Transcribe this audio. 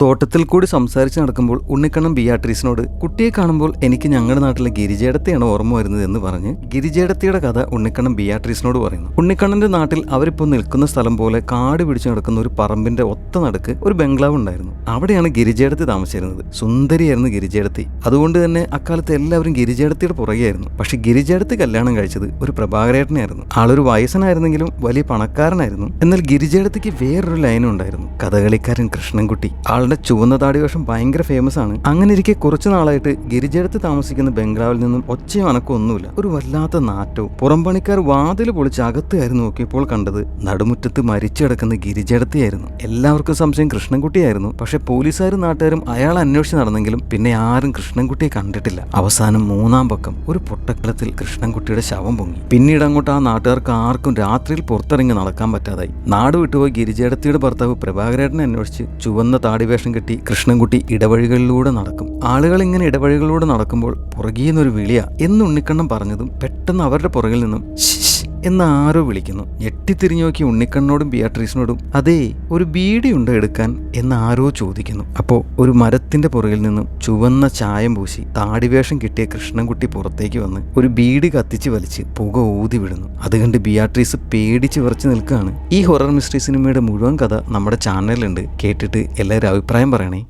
തോട്ടത്തിൽ കൂടി സംസാരിച്ച് നടക്കുമ്പോൾ ഉണ്ണിക്കണ്ണൻ ബിയാട്രീസിനോട് കുട്ടിയെ കാണുമ്പോൾ എനിക്ക് ഞങ്ങളുടെ നാട്ടിലെ ഗിരിജേടത്തെയാണ് ഓർമ്മ വരുന്നത് എന്ന് പറഞ്ഞ് ഗിരിജേടത്തിയുടെ കഥ ഉണ്ണിക്കണ്ണൻ ബിയാട്രീസിനോട് പറയുന്നു. ഉണ്ണിക്കണ്ണന്റെ നാട്ടിൽ അവരിപ്പോൾ നിൽക്കുന്ന സ്ഥലം പോലെ കാട് പിടിച്ചു നടക്കുന്ന ഒരു പറമ്പിന്റെ ഒത്ത നടുക്ക് ഒരു ബംഗ്ലാവ് ഉണ്ടായിരുന്നു. അവിടെയാണ് ഗിരിജേടത്തി താമസിച്ചിരുന്നത്. സുന്ദരിയായിരുന്നു ഗിരിജേടത്തി. അതുകൊണ്ട് തന്നെ അക്കാലത്ത് എല്ലാവരും ഗിരിജേടത്തിയുടെ പുറകെയായിരുന്നു. പക്ഷെ ഗിരിജേടത്തി കല്യാണം കഴിച്ചത് ഒരു പ്രഭാകരേട്ടനായിരുന്നു. ആളൊരു വയസ്സനായിരുന്നെങ്കിലും വലിയ പണക്കാരനായിരുന്നു. എന്നാൽ ഗിരിജേടത്തിക്ക് വേറൊരു ലൈനും ഉണ്ടായിരുന്നു. കഥകളിക്കാരൻ കൃഷ്ണൻകുട്ടി. ആളുടെ ചുവന്ന താടി വേഷം ഭയങ്കര ഫേമസ് ആണ്. അങ്ങനെ ഇരിക്കെ കുറച്ചു നാളായിട്ട് ഗിരിജേടത്തി താമസിക്കുന്ന ബംഗ്ലാവിൽ നിന്നും ഒച്ചയും അനക്കവും ഒന്നുമില്ല. ഒരു വല്ലാത്ത നാറ്റവും. പുറംപണിക്കാർ വാതിൽ പൊളിച്ച് അകത്ത് കയറി നോക്കിയപ്പോൾ കണ്ടത് നടുമുറ്റത്ത് മരിച്ചു കിടക്കുന്ന ഗിരിജേടത്തിയായിരുന്നു. എല്ലാവർക്കും സംശയം കൃഷ്ണൻകുട്ടിയായിരുന്നു. പക്ഷെ പോലീസുകാരും നാട്ടുകാരും അയാളെ അന്വേഷിച്ച് നടന്നെങ്കിലും പിന്നെ ആരും കൃഷ്ണൻകുട്ടിയെ കണ്ടിട്ടില്ല. അവസാനം 3-ാം പക്കം ഒരു പൊട്ടക്കളത്തിൽ കൃഷ്ണൻകുട്ടിയുടെ ശവം പൊങ്ങി. പിന്നീട് അങ്ങോട്ട് ആ നാട്ടുകാർക്ക് ആർക്കും രാത്രിയിൽ പുറത്തിറങ്ങി നടക്കാൻ പറ്റാതായി. നാട് വിട്ടുപോയി ഗിരിജേടത്തിയുടെ ഭർത്താവ് പ്രഭാകരേട്ടനെ അന്വേഷിച്ച് ചുവന്ന താടി വേഷം കെട്ടി കൃഷ്ണൻകുട്ടി ഇടവഴികളിലൂടെ നടക്കും. ആളുകൾ ഇങ്ങനെ ഇടവഴികളിലൂടെ നടക്കുമ്പോൾ പുറകീന്നൊരു വിളിയാ എന്ന് ഉണ്ണിക്കണ്ണൻ പറഞ്ഞതും പെട്ടെന്ന് അവരുടെ പുറകിൽ നിന്നും എന്ന് ആരോ വിളിക്കുന്നു. ഞെട്ടിത്തിരിഞ്ഞു നോക്കി ഉണ്ണിക്കണ്ണനോടും ബിയാട്രീസിനോടും അതേ ഒരു ബീഡിയുണ്ട് എടുക്കാൻ എന്ന് ആരോ ചോദിക്കുന്നു. അപ്പോൾ ഒരു മരത്തിന്റെ പുറകിൽ നിന്നും ചുവന്ന ചായം പൂശി താടിവേഷം കിട്ടിയ കൃഷ്ണൻകുട്ടി പുറത്തേക്ക് വന്ന് ഒരു ബീഡി കത്തിച്ച് വലിച്ച് പുക ഊതി വിടുന്നു. അത് കണ്ട് ബിയാട്രീസ് പേടിച്ച് വിറച്ച് നിൽക്കുകയാണ്. ഈ ഹൊറർ മിസ്റ്ററി സിനിമയുടെ മുഴുവൻ കഥ നമ്മുടെ ചാനലിലുണ്ട്. കേട്ടിട്ട് എല്ലാവരും അഭിപ്രായം പറയണേ.